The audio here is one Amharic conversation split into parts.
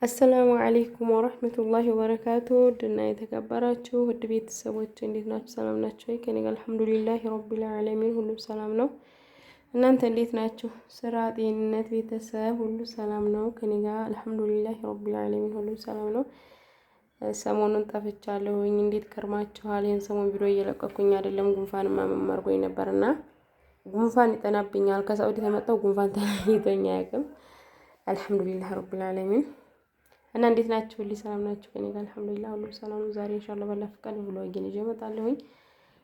አሰላሙ አለይኩም ወራህመቱላሂ ወበረካቱ ድና የተከበራችሁ ውድ ቤተሰቦች እንዴት ናችሁ? ሰላም ናችሁ? ከኔ ጋር አልሐምዱሊላሂ ረቢል ዓለሚን ሁሉም ሰላም ነው። እናንተ እንዴት ናችሁ? ስራ፣ ጤንነት፣ ቤተሰብ ሁሉ ሰላም ነው? ከኔ ጋር አልሐምዱሊላሂ ረቢል ዓለሚን ሁሉም ሰላም ነው። ሰሞኑን ጠፍቻለሁኝ። እንዴት ከርማችኋል? ይሄን ሰሞን ቪዲዮ እየለቀኩኝ አይደለም። ጉንፋንማ መመርጎኝ ነበርና ጉንፋን ይጠናብኛል። ከሳውዲ ተመጣው ጉንፋን ተለይቶኝ አያውቅም። አልሐምዱሊላሂ ረቢል ዓለሚን እና እንዴት ናችሁ? ሁሉ ሰላም ናችሁ? ከኔ ጋር አልሐምዱሊላህ ሁሉ ሰላም ነው። ዛሬ ኢንሻአላህ ባላ ፍቃድ ብሎጊን ይዤ እመጣለሁኝ።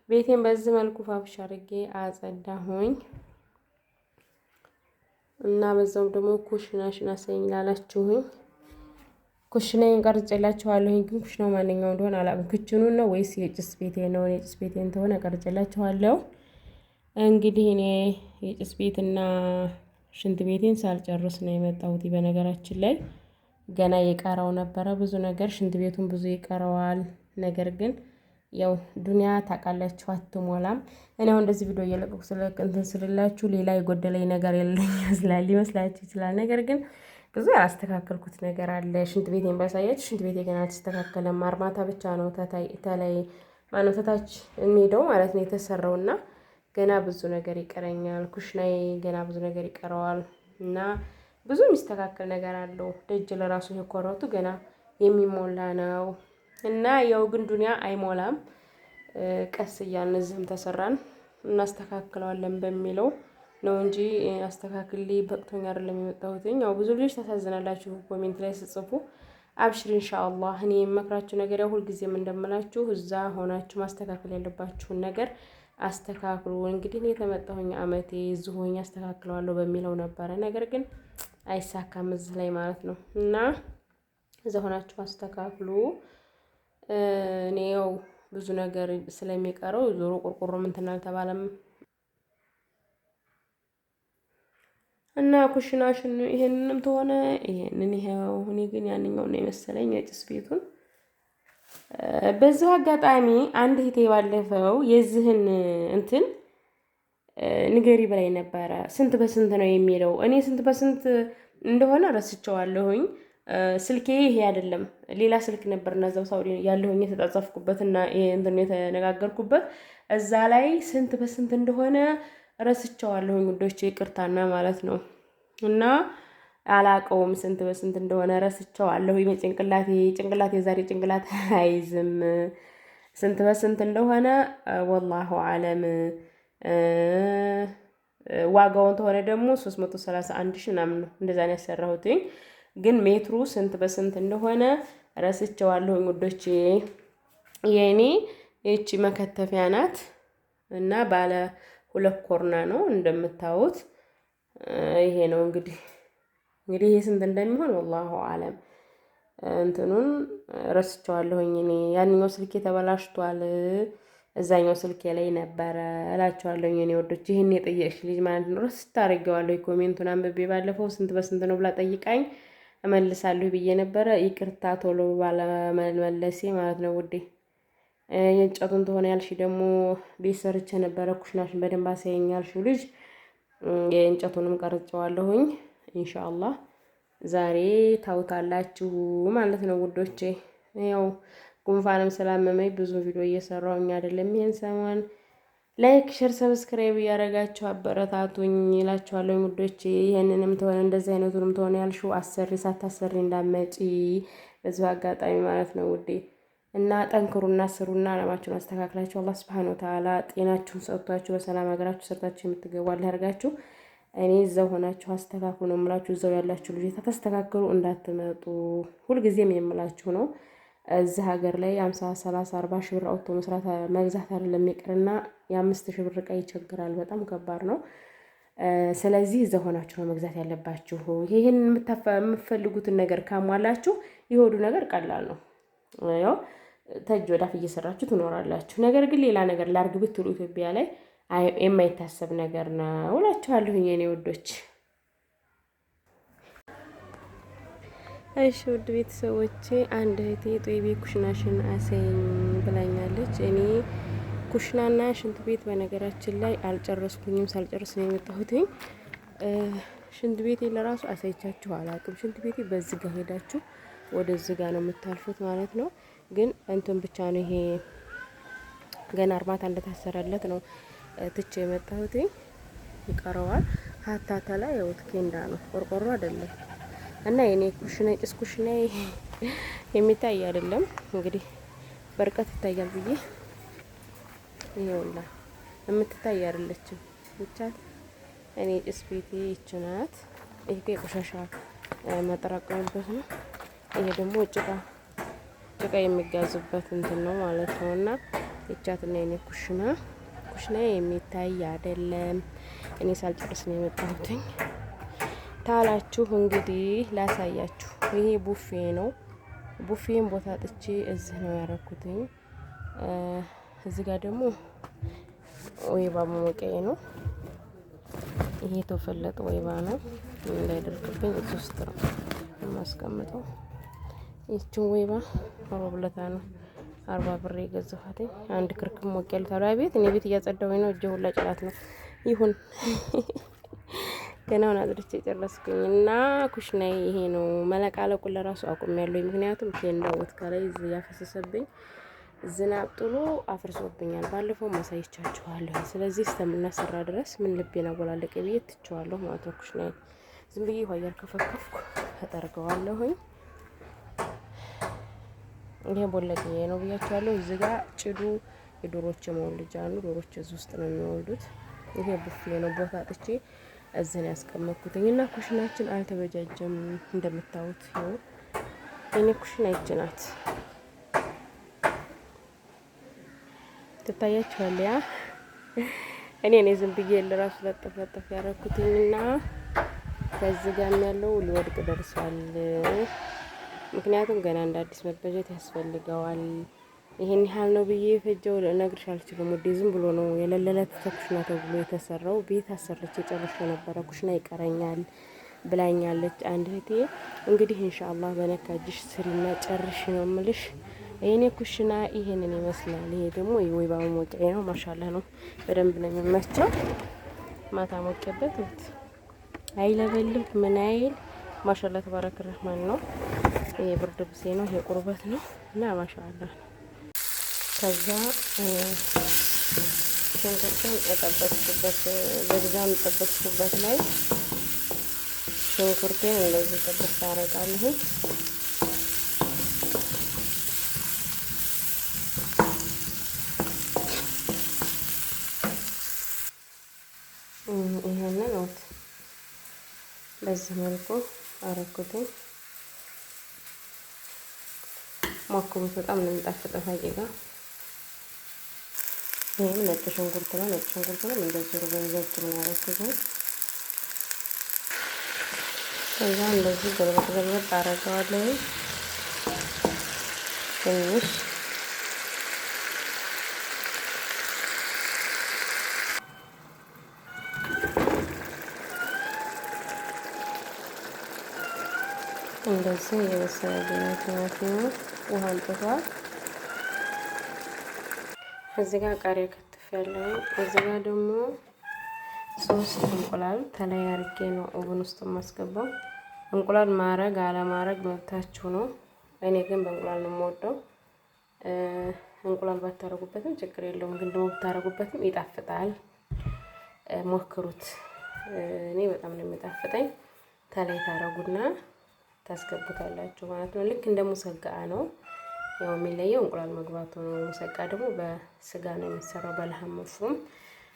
ቤቴን በዚህ መልኩ ፋብሻ አድርጌ አጸዳሁኝ እና በዛው ደግሞ ኩሽናሽን አሳይኝ ላላችሁኝ ኩሽናዬን ቀርጬላችኋለሁኝ። ግን ኩሽናው ማንኛው እንደሆነ አላውቅም። ክችኑን ነው ወይስ የጭስ ቤቴ ነው? የጭስ ቤቴ እንደሆነ ቀርጬላችኋለሁ። እንግዲህ እኔ የጭስ ቤትና ሽንት ቤቴን ሳልጨርስ ነው የመጣሁት። በነገራችን ላይ ገና የቀረው ነበረ ብዙ ነገር። ሽንት ቤቱን ብዙ ይቀረዋል። ነገር ግን ያው ዱንያ ታውቃላችሁ አትሞላም። እኔ አሁን እንደዚህ ቪዲዮ እየለቀቁ ስለቅንትን ስልላችሁ ሌላ የጎደለኝ ነገር የለኝ ሊመስላችሁ ይችላል። ነገር ግን ብዙ ያላስተካከልኩት ነገር አለ። ሽንት ቤቴን ባሳያችሁ ሽንት ቤቴ ገና አልተስተካከለም። አርማታ ብቻ ነው ተላይ ማነው ተታች እንሄደው ማለት ነው የተሰራውና ገና ብዙ ነገር ይቀረኛል። ኩሽናዬ ገና ብዙ ነገር ይቀረዋል እና ብዙ የሚስተካከል ነገር አለው። ደጅ ለራሱ የኮረቱ ገና የሚሞላ ነው እና ያው ግን ዱንያ አይሞላም። ቀስ እያልን እዚህም ተሰራን እናስተካክለዋለን በሚለው ነው እንጂ አስተካክሌ በቅቶኝ አይደለም የመጣሁት። ያው ብዙ ልጆች ታሳዝናላችሁ ኮሜንት ላይ ስጽፉ። አብሽር ኢንሻአላህ። እኔ የምመክራችሁ ነገር ያው ሁልጊዜም እንደምላችሁ እዛ ሆናችሁ ማስተካከል ያለባችሁን ነገር አስተካክሉ። እንግዲህ እኔ የተመጣሁኝ አመቴ እዚሁ ሆኜ አስተካክለዋለሁ በሚለው ነበረ። ነገር ግን አይሳካም እዚህ ላይ ማለት ነው እና እዛ ሆናችሁ አስተካክሉ። እኔ ያው ብዙ ነገር ስለሚቀረው ዞሮ ቆርቆሮ እንትን አልተባለም እና ኩሽናሽን ይሄንንም ተሆነ ይሄንን ይሄው እኔ ግን ያንኛው ነው የመሰለኝ የጭስ ቤቱን። በዚህ አጋጣሚ አንድ እህቴ ባለፈው የዚህን እንትን ንገሪ በላይ ነበረ ስንት በስንት ነው የሚለው። እኔ ስንት በስንት እንደሆነ ረስቸዋለሁኝ። ስልኬ ይሄ አይደለም ሌላ ስልክ ነበርና እዛው ሳውዲ ያለሁኝ የተጻጻፍኩበትና እንትን የተነጋገርኩበት እዛ ላይ ስንት በስንት እንደሆነ ረስቸዋለሁኝ። ውዶቼ ይቅርታና ማለት ነው እና አላቀውም ስንት በስንት እንደሆነ ረስቸዋለሁ። ጭንቅላቴ ዛሬ ጭንቅላት አይዝም። ስንት በስንት እንደሆነ ወላሁ አለም። ዋጋውን ተሆነ ደግሞ 331 ሺህ ምናምን ነው እንደዛ ነው ያሰራሁትኝ። ግን ሜትሩ ስንት በስንት እንደሆነ ረስቸዋለሁኝ ውዶቼ። የኔ እቺ መከተፊያ ናት እና ባለ 2 ኮርና ነው እንደምታዩት። ይሄ ነው እንግዲህ ይሄ ስንት እንደሚሆን ወላሁ አለም። እንትኑን ረስቸዋለሁኝ እኔ። ያንኛው ስልኬ ተበላሽቷል። እዛኛው ስልኬ ላይ ነበረ እላቸዋለሁ እኔ ወዶች። ይሄን የጠየቅሽ ልጅ ማለት ነው ረስታ አድርጌዋለሁ። ኮሜንቱን አንብቤ ባለፈው ስንት በስንት ነው ብላ ጠይቃኝ እመልሳለሁ ብዬ ነበረ። ይቅርታ ቶሎ ባለመመለሴ ማለት ነው ውዴ። የእንጨቱን ተሆነ ያልሽ ደግሞ ቤት ሰርቼ ነበረ ኩሽናሽን በደንብ አሳየኝ ያልሽው ልጅ የእንጨቱንም ቀርጬዋለሁኝ። ኢንሻአላህ ዛሬ ታውታላችሁ ማለት ነው ውዶቼ። ያው ጉንፋንም ስላመመኝ ብዙ ቪዲዮ እየሰራሁኝ አይደለም ይሄን ሰሞን። ላይክ ሼር ሰብስክራይብ እያደረጋችሁ አበረታቱኝ እላችኋለሁ ውዶቼ። ይሄንንም ተሆነ እንደዚህ አይነቱንም ተሆነ ያልሽው አሰሪ ሳታሰሪ እንዳመጪ በዚህ አጋጣሚ ማለት ነው ውዴ። እና ጠንክሩና ስሩና አላማችሁን አስተካክላችሁ አላህ Subhanahu Wa Ta'ala ጤናችሁን ሰጥቷችሁ በሰላም ሀገራችሁ ሰርታችሁ የምትገቡ አላህ ያርጋችሁ። እኔ እዛው ሆናችሁ አስተካክሉ ነው የምላችሁ። እዛው ያላችሁ ልጅ ተስተካክሉ እንዳትመጡ ሁልጊዜም የምላችሁ ነው። እዚህ ሀገር ላይ 50 30 40 ሺህ ብር አውጥቶ መስራት መግዛት አይደለም ይቅርና የ5 ሺህ ብር ዕቃ ይቸግራል። በጣም ከባድ ነው። ስለዚህ እዛው ሆናችሁ ነው መግዛት ያለባችሁ። ይሄን የምትፈልጉትን ነገር ካሟላችሁ የሆዱ ነገር ቀላል ነው። ያው ተጅ ወዳፍ እየሰራችሁ ትኖራላችሁ። ነገር ግን ሌላ ነገር ላርግ ብትሉ ኢትዮጵያ ላይ የማይታሰብ ነገር ነው እላችኋለሁ የኔ ወዶች። እሺ ውድ ቤተሰቦቼ አንድ እህቴ ጦይቤ ኩሽናሽን አሳይኝ ብላኛለች። እኔ ኩሽናና ሽንት ቤት በነገራችን ላይ አልጨረስኩኝም። ሳልጨርስ ነው የመጣሁትኝ። ሽንት ቤቴ ለራሱ አሳይቻችሁ አላውቅም። ሽንት ቤቴ በዚህ ጋር ሄዳችሁ ወደዚህ ጋር ነው የምታልፉት ማለት ነው። ግን እንትን ብቻ ነው ይሄ ገና እርማታ እንደታሰረለት ነው ትቼ የመጣሁት። ይቀረዋል ሀታታ ላይ ያው ኬንዳ ነው ቆርቆሮ አይደለም። እና የኔ ኩሽና ጭስ ኩሽና የሚታይ አይደለም እንግዲህ በርቀት ይታያል ብዬ ይኸውላ የምትታይ አይደለችም ብቻ እኔ ጭስ ቤቴ ይችናት። ይሄ የቆሻሻ ማጠራቀምበት ነው። ይሄ ደግሞ ጭቃ የሚጋዝበት እንትን ነው ማለት ነው። እና ይቻትና የኔ ኩሽና የሚታይ አይደለም። እኔ ሳልጨርስ ነው የመጣሁትኝ። ታላችሁ እንግዲህ ላሳያችሁ። ይሄ ቡፌ ነው። ቡፌን ቦታ ጥቼ እዚህ ነው ያረኩትኝ። እዚህ ጋር ደግሞ ወይባ መሞቂያ ነው። ይሄ የተፈለጠ ወይባ ነው እንዳይደርቅብኝ እዚህ ውስጥ ነው የማስቀምጠው። ይቺን ወይባ ሮብለታ ነው 40 ብር የገዛኋት። አንድ ክርክም ሞቅ ያለ ታዲያ ቤት እኔ ቤት እያጸዳሁኝ ነው። እጄ ሁላ ጭላት ነው። ይሁን ገናውን አጽድቼ ጨረስኩኝ። እና ኩሽናዬ ይሄ ነው። መለቃለቁን ለራሱ አቁሜያለሁ። ምክንያቱም ኬንዳውት ከላይ ያፈሰሰብኝ ዝናብ ጥሎ አፍርሶብኛል። ባለፈው ማሳይቻችኋለሁ። ስለዚህ እስከምናሰራ ድረስ ምን ልቤን አወላለቀ ብዬ ትቼዋለሁ ማለት ነው። ኩሽናዬ ዝም ብዬ ውሃ እያርከፈከፍኩ ተጠርገዋለሁኝ። ይሄ ቦለቄ ነው ብያችኋለሁ። እዚህ ጋር ጭዱ የዶሮች መወልጃ ነው። ዶሮች እዚህ ውስጥ ነው የሚወልዱት። ይሄ ቡፌ ነው። ቦታ ጥቼ እዚህ ነው ያስቀመጥኩትኝ። እና ኩሽናችን አልተበጃጀም እንደምታዩት ነው። የኔ ኩሽና ይች ናት። ትታያችኋል። ያ እኔ ዝም ብዬ ለራሱ ለጠፍ ያረኩትኝ። እና ከዚህ ጋር ያለው ሊወድቅ ደርሷል። ምክንያቱም ገና እንደ አዲስ መበጀት ያስፈልገዋል። ይሄን ያህል ነው ብዬ ፈጀው ልነግርሽ አልችልም። ወዴ ዝም ብሎ ነው የለለለት ኩሽና ተብሎ የተሰራው። ቤት አሰርቼ ጨርሼ ነበረ። ኩሽና ይቀረኛል ብላኛለች አንድ እህቴ። እንግዲህ ኢንሻአላህ በነካጅሽ ስሪና ጨርሽ ነው የምልሽ። የኔ ኩሽና ይሄንን ይመስላል። ይሄ ደግሞ የወይባ መሞቂያ ነው። ማሻአላህ ነው። በደንብ ነው የሚመቸው። ማታ ሞቀበት አይለበልብ ምን አይል ማሻአላህ ተባረከ ረህማን ነው። ይሄ ብርድ ልብሴ ነው። ይሄ ቁርበት ነው እና ማሻአላህ። ከዛ ሽንኩርቱን የጠበስኩበት በድጋም የጠበስኩበት ላይ ሽንኩርቴን እንደዚህ ጠበስ አደርጋለሁ። ይሄንን ወጥ በዚህ መልኩ አረኩትኝ። ሞክሩት፣ በጣም ነው የሚጣፍጠው ሀቂቃ። ይሄም ነጭ ሽንኩርት ነው። ነጭ ሽንኩርት ነው እንደዚህ ሩበንዘት ነው ያረኩት። ከዛ እንደዚህ ገልበጥ አረጋዋለሁ ትንሽ እንደዚህ የበሰለ ቲማቲም ውሃ አንጥቷል። እዚህ ጋር ቃሪያ ከትፍ ያለው። እዚህ ጋር ደግሞ 3 እንቁላል ተላይ አርጌ ነው ኦቨን ውስጥ ማስገባው። እንቁላል ማረግ አለማረግ መብታችሁ ነው። እኔ ግን በእንቁላል ነው የምወደው። እንቁላል ባታረጉበትም ችግር የለውም፣ ግን ደግሞ ብታረጉበትም ይጣፍጣል። ሞክሩት። እኔ በጣም ነው የሚጣፍጠኝ። ተላይ ታረጉና ታስገቡታላችሁ ማለት ነው። ልክ እንደ ሙሰጋ ነው። ያው የሚለየው እንቁላል መግባቱ ነው። ሙሰጋ ደግሞ በስጋ ነው የሚሰራው በለሐም መፍሩም።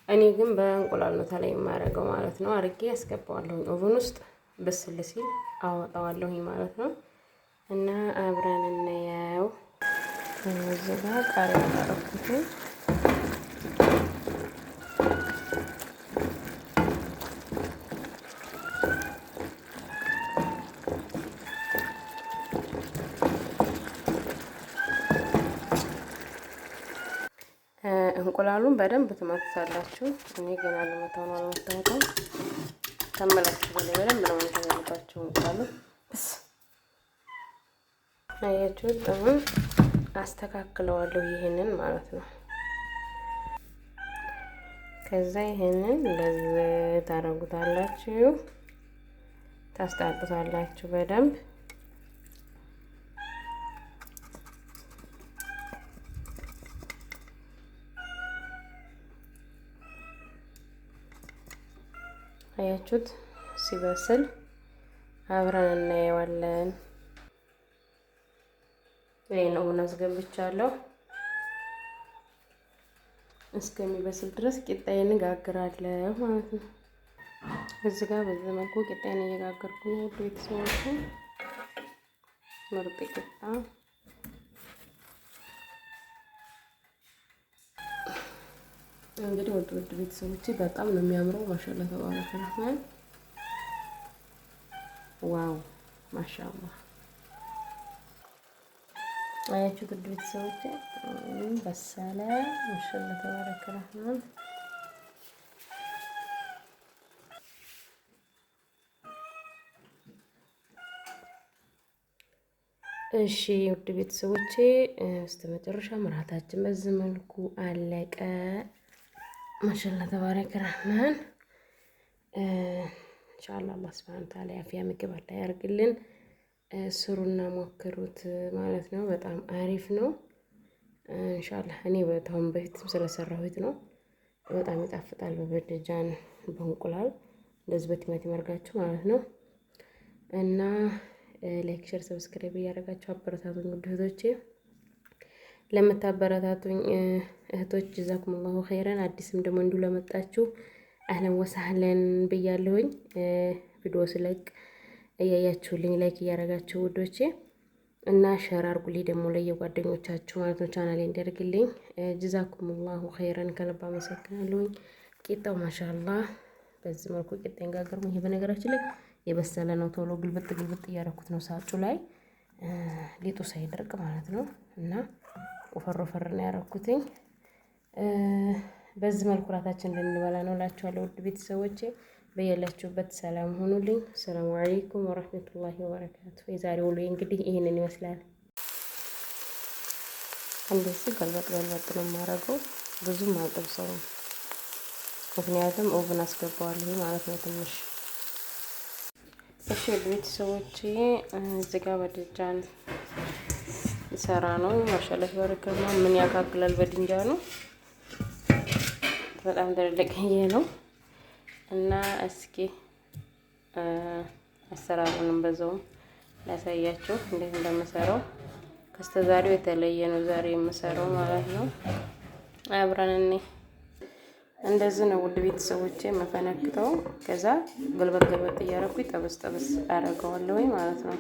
እኔ ግን በእንቁላል ነው ተላይ የማረገው ማለት ነው። አርጌ ያስገባዋለሁ ኦቨን ውስጥ በስል ሲል አወጣዋለሁ ማለት ነው። እና አብረን እናያው። እዚህ ጋር ቃሪያ አረኩት። እንቁላሉን በደንብ ትመቱታላችሁ። እኔ ገና ለመታው ነው አልመታሁትም። ከመላችሁ በደንብ ነው የምታዩታችሁ። እንቁላሉ አያችሁት? አሁን አስተካክለዋለሁ ይሄንን ማለት ነው። ከዛ ይሄንን እንደዚህ ታረጉታላችሁ። ታስጣጥታላችሁ በደንብ። አያችሁት? ሲበስል አብረን እናየዋለን። ይሄን ኦቨን አስገብቻለሁ። እስከሚበስል ድረስ ቂጣዬን እጋግራለሁ ማለት ነው። እዚህ ጋር በዚህ መልኩ ቂጣዬን እየጋገርኩ ነው ውድ ቤተሰቦች። ምርጥ ቂጣ እንግዲህ ውድ ቤተሰቦች በጣም ነው የሚያምረው። ማሻአላ ተባረከ ረህማን። ዋው ማሻአላ አያችሁ ውድ ቤተሰቦች በሰለ። ማሻአላ ተባረከ ረህማን። እሺ ውድ ቤተሰቦቼ በስተመጨረሻ ምራታችን በዚህ መልኩ አለቀ። ማሻአላ ተባረከ ረህማን። ኢንሻአላህ አላህ ሱብሃነሁ ወተዓላ ያፊያ ምግብ አላህ ያርግልን። ስሩና ሞክሩት ማለት ነው። በጣም አሪፍ ነው። ኢንሻአላህ እኔ በጣም በፊትም ስለሰራሁት ነው። በጣም ይጣፍጣል። በበደጃን በእንቁላል እንደዚህ በቲማቲም አድርጋችሁ ማለት ነው። እና ላይክ፣ ሼር፣ ሰብስክራይብ እያደረጋችሁ አበረታቱኝ ውድ እህቶቼ። ለምታበረታቱኝ እህቶች ጀዛኩሙላሁ ኸይረን። አዲስም ደግሞ እንዲሁ ለመጣችሁ አህለን ወሰህለን ብያለሁኝ። ቪዲዮ ስለቅ እያያችሁልኝ ላይክ እያደረጋችሁ ውዶቼ እና ሸር አርጉልኝ ደግሞ ለየጓደኞቻችሁ ማለት ነው። ቻናሌ እንዲያደርግልኝ ጀዛኩሙላሁ ኸይረን ከልብ አመሰግናለሁኝ። ቂጣው ማሻአላህ በዚህ መልኩ ቂጣን ጋገርኩ። ይሄ በነገራችን ላይ የበሰለ ነው። ቶሎ ግልብጥ እያደረኩት ነው ሳጩ ላይ ሊጡ ሳይደርቅ ማለት ነው። እና ወፈር ነው ያደረኩትኝ። በዚህ መልኩ ራታችን እንድንበላ ነው እላችኋለሁ ውድ ቤተሰቦቼ። በያላችሁበት ሰላም ሁኑልኝ። ሰላም አለይኩም ወራህመቱላሂ ወበረካቱ። የዛሬው ውሎዬ እንግዲህ ይሄንን ይመስላል። እንደዚህ ገልበጥ ነው የማደርገው። ብዙም አልጠብሰውም፣ ምክንያቱም ኦቭን አስገባዋለሁ ማለት ነው ትንሽ። እሺ ቤተሰቦቼ እዚህ ጋር በድንጃን ሰራ ነው። ማሻአላህ ተባረከ። ምን ያካክላል በድንጃኑ በጣም ደረቀኝ ነው። እና እስኪ አሰራሩንም በዛውም ላሳያችሁ እንዴት እንደምሰራው። ከስተዛሬው የተለየ ነው ዛሬ የምሰራው ማለት ነው። አብረን እንደዚህ ነው ውድ ቤተሰቦቼ የምፈነክተው። ከዛ ገልበጥ እያደረኩኝ ጠበስ አደርገዋለሁ ማለት ነው።